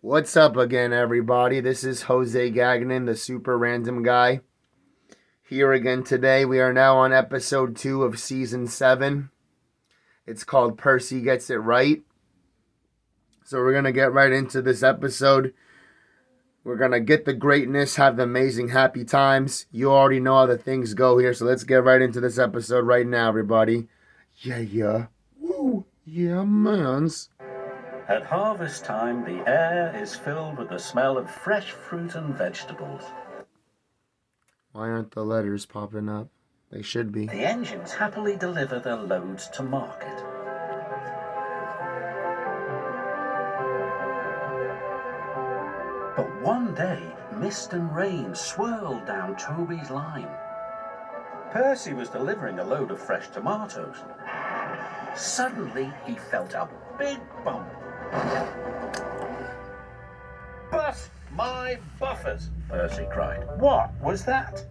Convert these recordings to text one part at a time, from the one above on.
What's up again, everybody? This is Jose Gagnon, the super random guy. Here again today. We are now on episode 2 of season 7. It's called Percy Gets It Right. So we're going to get right into this episode. We're going to get the greatness, have the amazing happy times. You already know how the things go here, so let's get right into this episode right now, everybody. Yeah. Woo. Yeah, mans. At harvest time, the air is filled with the smell of fresh fruit and vegetables. Why aren't the letters popping up? They should be. The engines happily deliver their loads to market. But one day, mist and rain swirled down Toby's line. Percy was delivering a load of fresh tomatoes. Suddenly, he felt a big bump. "Bust my buffers!" Percy cried. "What was that?"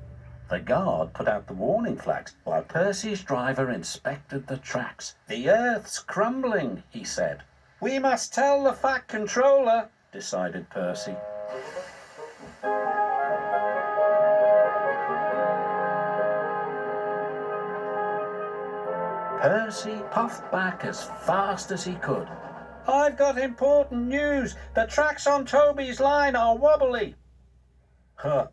The guard put out the warning flags while Percy's driver inspected the tracks. "The earth's crumbling," he said. "We must tell the Fat Controller," decided Percy. Percy puffed back as fast as he could. "I've got important news. The tracks on Toby's line are wobbly." "Huh,"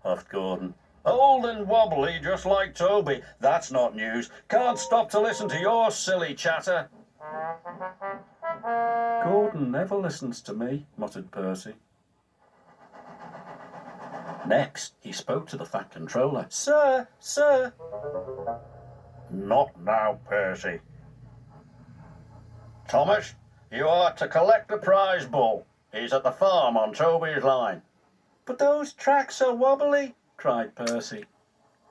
huffed Gordon. "Old and wobbly, just like Toby. That's not news. Can't stop to listen to your silly chatter." "Gordon never listens to me," muttered Percy. Next, he spoke to the Fat Controller. Sir. "Not now, Percy. Thomas, you are to collect the prize bull. He's at the farm on Toby's line." "But those tracks are wobbly," cried Percy.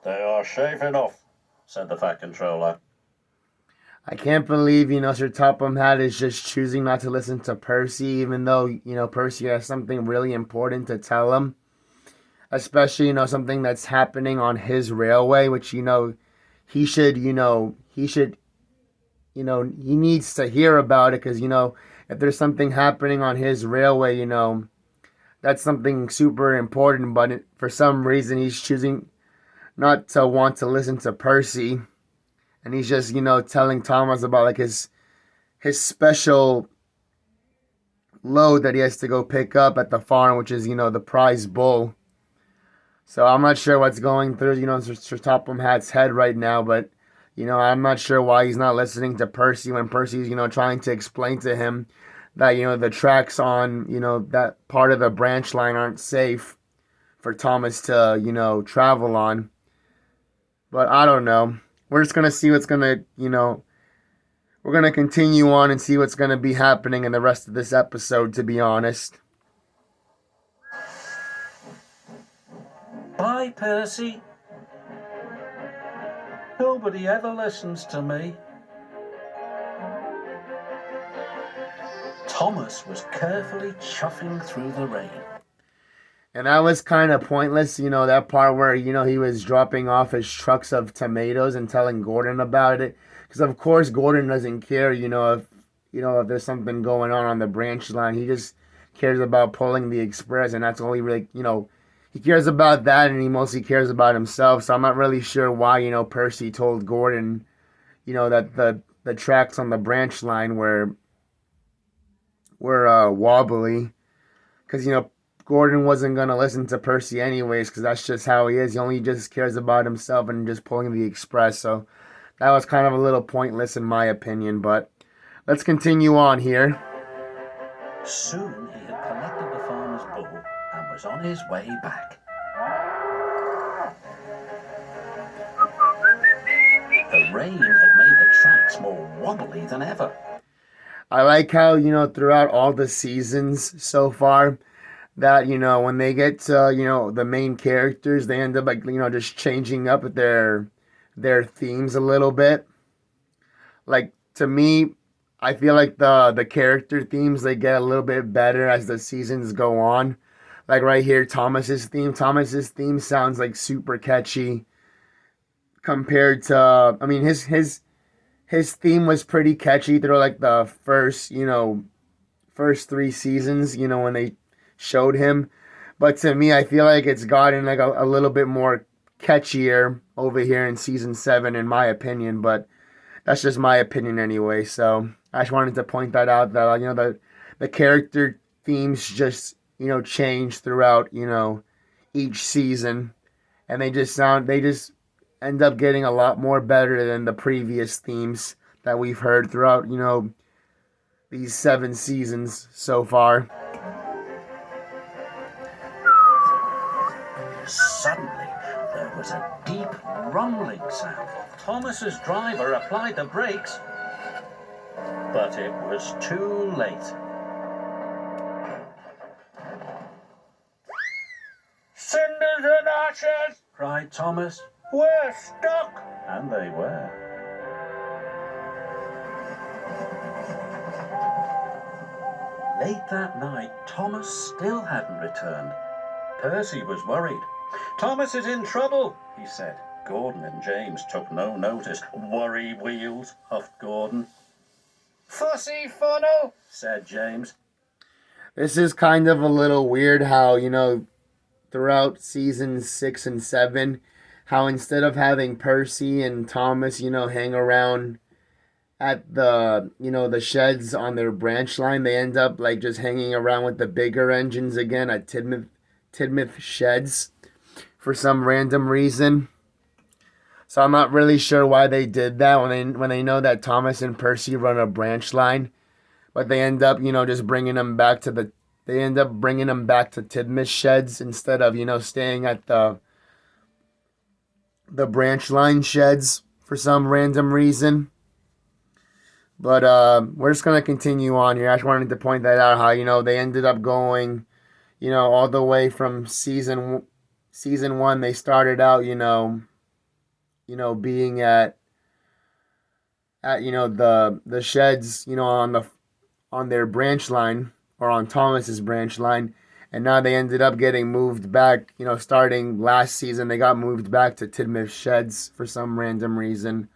"They are safe enough," said the Fat Controller. I can't believe, Sir Topham Hatt is just choosing not to listen to Percy, even though, Percy has something really important to tell him. Especially, something that's happening on his railway, which, he should, he needs to hear about it because, if there's something happening on his railway, that's something super important. But for some reason, he's choosing not to want to listen to Percy. And he's just, telling Thomas about like his special load that he has to go pick up at the farm, which is, the prize bull. So I'm not sure what's going through, Sir Topham Hatt's head right now, but, I'm not sure why he's not listening to Percy when Percy's, trying to explain to him that, the tracks on, that part of the branch line aren't safe for Thomas to, travel on. But I don't know. We're just going to see what's going to, we're going to continue on and see what's going to be happening in the rest of this episode, to be honest. "Bye, Percy. Nobody ever listens to me." Thomas was carefully chuffing through the rain. And that was kind of pointless, that part where, he was dropping off his trucks of tomatoes and telling Gordon about it. Because, of course, Gordon doesn't care, if there's something going on the branch line. He just cares about pulling the express, and that's all he really, he cares about that, and he mostly cares about himself. So I'm not really sure why, Percy told Gordon, that the tracks on the branch line were wobbly. Because, Gordon wasn't going to listen to Percy anyways, because that's just how he is. He only just cares about himself and just pulling the express. So that was kind of a little pointless in my opinion, but let's continue on here. Soon he had collected the farmer's bull and was on his way back. The rain had made the tracks more wobbly than ever. I like how, throughout all the seasons so far, that, when they get to, the main characters, they end up like, just changing up their themes a little bit. Like, to me, I feel like the character themes, they get a little bit better as the seasons go on. Like right here, Thomas's theme sounds like super catchy compared to, I mean, his theme was pretty catchy through like the first three seasons, when they showed him. But to me, I feel like it's gotten like a little bit more catchier over here in season 7, in my opinion. But that's just my opinion anyway. So I just wanted to point that out, that the character themes just change throughout each season, and they just end up getting a lot more better than the previous themes that we've heard throughout these 7 seasons so far. Suddenly, there was a deep rumbling sound. Thomas's driver applied the brakes, but it was too late. "Cinders and ashes!" cried Thomas. "We're stuck!" And they were. Late that night, Thomas still hadn't returned. Percy was worried. "Thomas is in trouble," he said. Gordon and James took no notice. "Worry wheels," huffed Gordon. "Fussy funnel," said James. This is kind of a little weird how, throughout seasons 6 and 7, how instead of having Percy and Thomas, hang around at the sheds on their branch line, they end up like just hanging around with the bigger engines again at Tidmouth sheds for some random reason. So I'm not really sure why they did that when they know that Thomas and Percy run a branch line, but they end up just bringing them back to Tidmouth sheds instead of staying at the branch line sheds for some random reason. But we're just gonna continue on here. I just wanted to point that out, how they ended up going all the way from season 1. They started out being at the sheds on their branch line, or on Thomas's branch line, and now they ended up getting moved back. Starting last season, they got moved back to Tidmouth sheds for some random reason.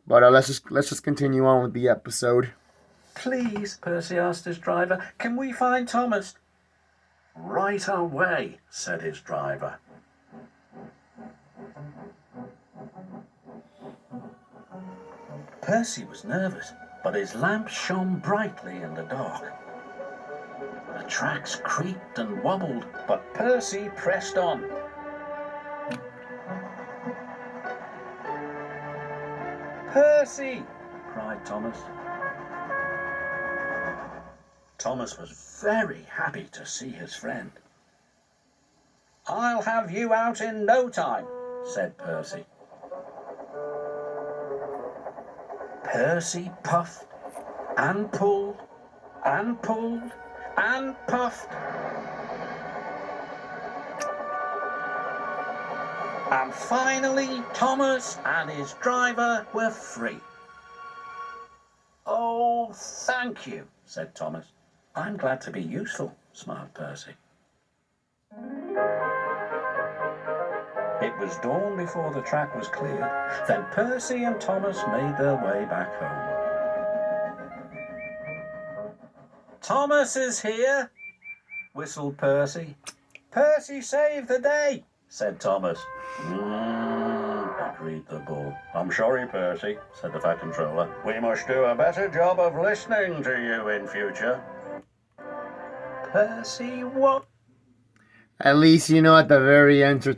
But let's just continue on with the episode. "Please," Percy asked his driver, "can we find Thomas?" "Right away," said his driver. Percy was nervous, but his lamp shone brightly in the dark. The tracks creaked and wobbled, but Percy pressed on. "Percy!" cried Thomas. Thomas was very happy to see his friend. "I'll have you out in no time," said Percy. Percy puffed and pulled and pulled and puffed, and finally Thomas and his driver were free. "Oh, thank you," said Thomas. "I'm glad to be useful," smiled Percy. It was dawn before the track was cleared. Then Percy and Thomas made their way back home. "Thomas is here," whistled Percy. "Percy saved the day," said Thomas. Agreed the bull. "I'm sorry, Percy," said the Fat Controller. "We must do a better job of listening to you in future." "Percy, what?" At least, at the very end, Sir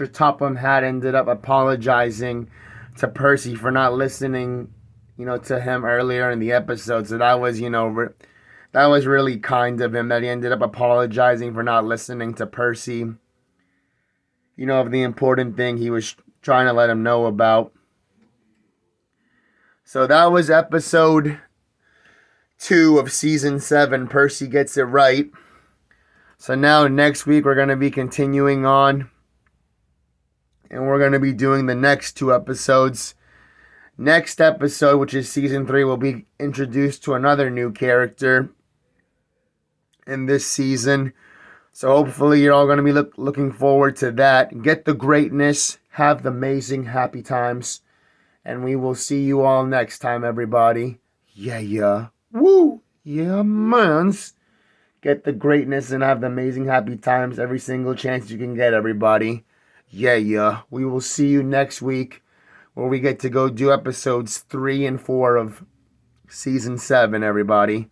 Topham had ended up apologizing to Percy for not listening, to him earlier in the episode. So that was, that was really kind of him, that he ended up apologizing for not listening to Percy, of the important thing he was trying to let him know about. So that was episode 2 of season 7. Percy Gets It Right. So now next week we're going to be continuing on, and we're going to be doing the next 2 episodes. Next episode, which is season 3, will be introduced to another new character in this season. So hopefully you're all going to be looking forward to that. Get the greatness, have the amazing happy times, and we will see you all next time, everybody. Yeah. Woo! Yeah, mans. Get the greatness and have the amazing happy times every single chance you can get, everybody. Yeah, yeah. We will see you next week where we get to go do episodes 3 and 4 of season 7, everybody.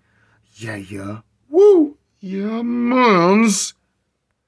Yeah, yeah. Woo! Yeah, mans.